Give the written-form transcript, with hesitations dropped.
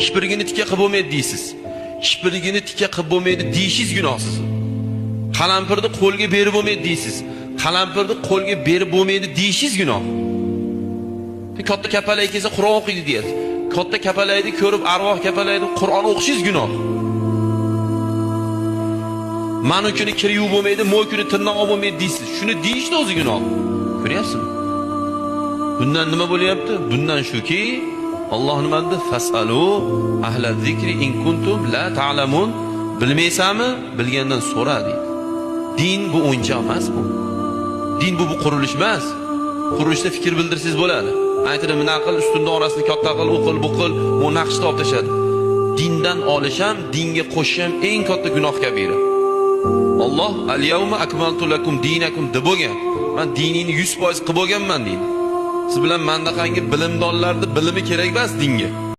Kipirgini tikka qilib bo'lmaydi deysiz. Kipirgini tikka qilib bo'lmaydi deyishingiz gunoh siz. Qalampirni qo'lga berib bo'lmaydi deysiz. Qalampirni qo'lga berib bo'lmaydi deyishingiz gunoh. Katta kapalak kelsa Qur'on o'qiydi deysiz. Katta kapalayni ko'rib arvoh kapalayni Qur'on o'qishingiz gunoh. Mana kuni kir yuvib bo'lmaydi, mo'y kuni tirnoq olib bo'lmaydi deysiz. Shuni deyishni o'zi gunoh. Ko'ryapsizmi? Bundan nima bo'lyapti? Bundan shuki, Alloh nima dedi? Fasalu ahla zikri in kuntum la ta'lamun. Bilmaysanmi? Bilgandan so'ra deydi. Din bu o'yinchoq emas bu. Din bu qurilish emas. Qurilishda fikr bildirsangiz bo'ladi. Aytadi, "Mina qil, ustunda orasini katta qil, o'qil, bu qil", bu naqshni olib tashadi. Dindan olisham, dinga qo'shisham eng katta gunoh kabira. Alloh al-yawma akmaltu lakum dinakum deb bo'lgan. Men diningni 100% qilib bo'lganman deydi. Siz bilan mendaqangi bilimdonlarning bilimi kerak emas dinga.